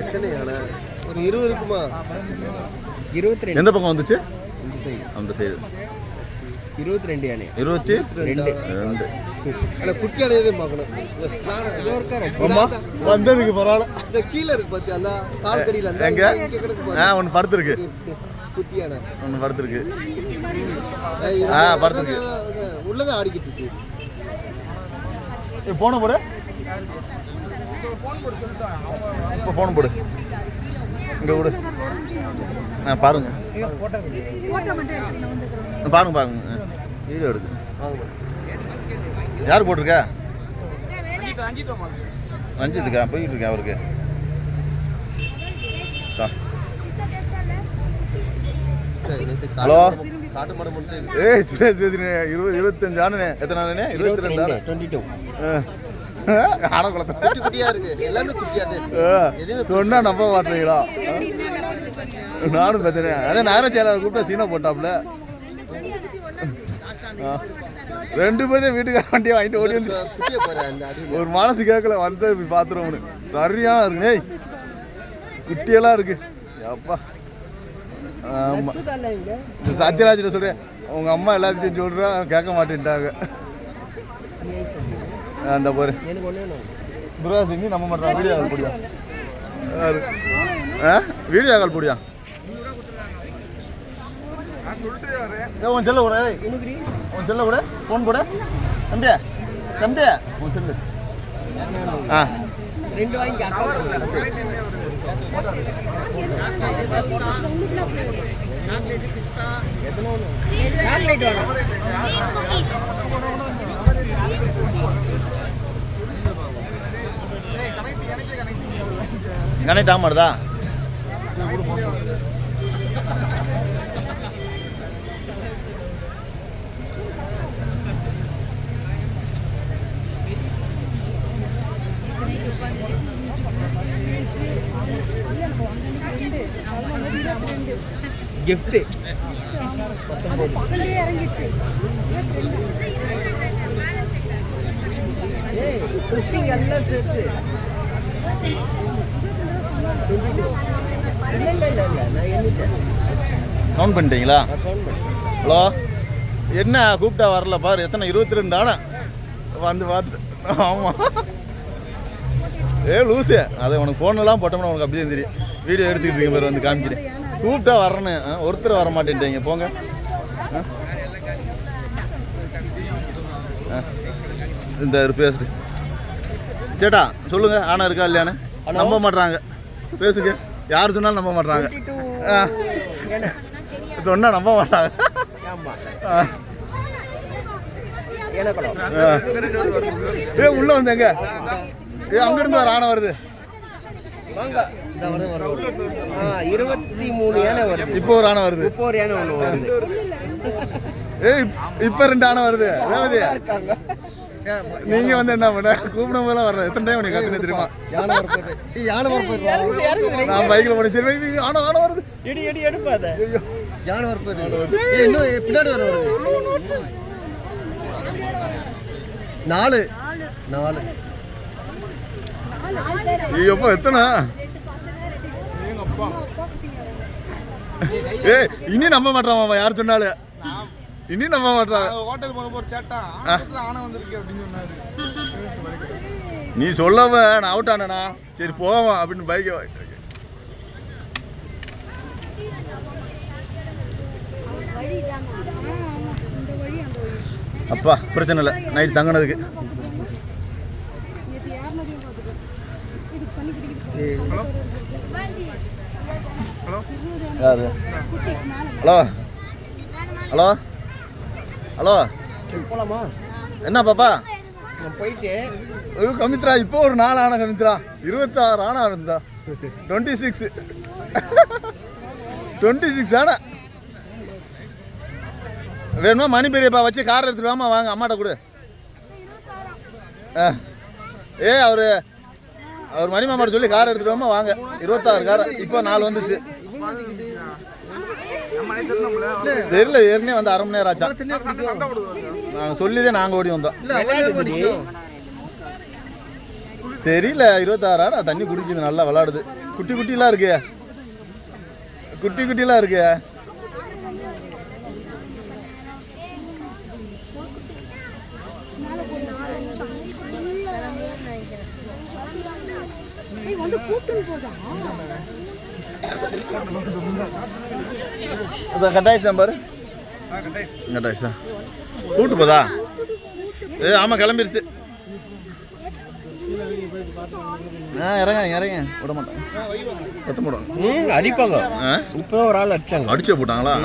எத்தனை யானை? ஒரு 20 இருக்குமா? 22. எந்த பக்கம் வந்துச்சு? இந்த சைடு. அந்த சைடு 22 யானை. 22. குட்டி யானையதே பார்க்கணும். வந்ததுக்கு பரவாயில்ல. இந்த கீழே இருக்கு பார்த்தி, அந்த கால் கடியில் அந்த எங்க? ஒன்று படுத்துருக்கு. குட்டி யானை ஒன்று படுத்துருக்கு. படுத்துருக்கு. உள்ளதான் ஆடிக்கிட்டு இருக்கு. போன போடு. இப்போ போன போடு. இங்கே விடு. பாருங்க பாருங்க பாருங்க. வீடியோ எடுக்கு. யார் போட்டிருக்கா? ரஞ்சித்துக்கா? போயிட்டு இருக்கேன் அவருக்கு. ஹலோ. ஏய் சுரேஷ் பேசுறேன். 25 ஆனே. எத்தனை ஆனே? 22 ஆனே. 22. ஆன குளத்தை குட்டியா இருக்கு. எல்லாமே குட்டியா இருக்கு. சொன்னா நம்ப மாட்டீங்களா? நானும் பார்த்தேன். அதான் நகர செயலாளர் கூப்பிட்டா சீனா போட்டாப்ல. 2 பேரும் வீட்டுக்கார வண்டியை வாங்கிட்டு ஓடி வந்து ஒரு மனசு கேட்கல வந்து பார்த்துருவோம்னு. சரியான இருக்கு. ஏய் குட்டியெல்லாம் இருக்கு. அப்பா ஆமா. இந்த சத்யராஜில் சொல்கிறேன், உங்க அம்மா எல்லாத்தையும் சொல்கிறா, கேட்க மாட்டேன்ட்டாங்க. அந்த போரு துராசிங்க நம்ப மாட்டான். வீடியோ கால் போடியா? வீடியோ கால் போடியா? உன் செல்ல கூட, உன் செல்ல கூட ஃபோன் கூட. தம்பியா தம்பியா உன் செல்லு. ஆ 2 வாங்கி கனெக்ட் ஆக மாட்டதா? gift கவுண்ட் பண்ணிட்டீங்களா? ஹலோ. என்ன கூப்பிட்டா வரல பாரு. எத்தனை? 22 ஆனா வந்து பார்த்து. ஆமாம். லூசு. அதை உனக்கு ஃபோனெல்லாம் போட்டோம்னா உனக்கு அப்படியே தெரியும். வீடியோ எடுத்துக்கிட்டு இருக்கீங்க பேர் வந்து காமிக்கிறேன். கூப்பிட்டா வரேன்னு ஒருத்தர் வர மாட்டேன்ட்டீங்க. போங்க. இந்த பேசிட்டு சேட்டா சொல்லுங்க. ஆனா இருக்கா இல்லையானு நம்ப மாட்றாங்க. பேசுங்க. யார் சொன்னாலும் நம்ப மாட்றாங்க. சொன்னா நம்ப மாட்டாங்க. உள்ள வந்தேங்க. அங்கிருந்து வர ஆனை வருது. 23 யானை வருது. இப்போ ஒரு ஆனை வருது. இப்போ ஒரு யானை ஒன்று வருது. இப்போ 2 ஆனை வருது. அதாவது நீங்க வந்து என்ன பண்ண கூப்பிடும் போதெல்லாம் வரல. எத்தனை டைம் உனக்கு கத்துனே தெரியுமா? யானை வரப்போயிரு. நான் பைக்கில் போனேன். சரி ஆனை ஆனை வருது. எடி எடி எடுப்பாத. யானை வரப்போயிரு. இன்னும் பின்னாடி வருது. 4 எப்போ எத்தனை? இனி நம்ப மாட்டான். யார் சொன்னாலும் இனி நம்ப மாட்டாங்க. நீ சொல்லவ நான் அவுட் ஆனா சரி போவான் அப்படின்னு பைக்கை அப்பா பிரச்சனை இல்லை. நைட் தங்கினதுக்கு. யாரு? Hello hello hello. போலாமா? என்ன பாப்பா போயிட்டு கமித்ரா? இப்போ ஒரு 4 ஆனா கமித்ரா. 26 ஆனா இருந்தா. 26 ஆனா வேணுமா? மணி பெரியப்பா வச்சு கார் எடுத்துட்டு வாமா. வாங்க அம்மாட்ட கொடு. அவர் மணி மாமாட்ட சொல்லி கார் எடுத்துட்டு வாமா. வாங்க 26 கார். இப்போ 4 வந்துச்சு. தெரியல. ஏற்கனவே வந்து 1/2 மணி நேரம் ஆச்சா. நாங்கள் சொல்லிதான் நாங்கள் ஓடி வந்தோம். தெரியல 26 தண்ணி குடிக்குது நல்லா விளாடுது. குட்டி குட்டிலாம் இருக்கு, குட்டி குட்டிலாம் இருக்கு. கட்டாயிடுச்சு பாரு, கட்டாயிடுச்சா கூட்டு போதா? ஆமா கிளம்பிருச்சு. இறங்க இறங்க விட மாட்டாங்க, சத்தம் போடுவாங்க. அடிப்பாங்க. இப்போ ஒரு ஆள் அடிச்சாங்க, அடிச்சே போட்டாங்களா?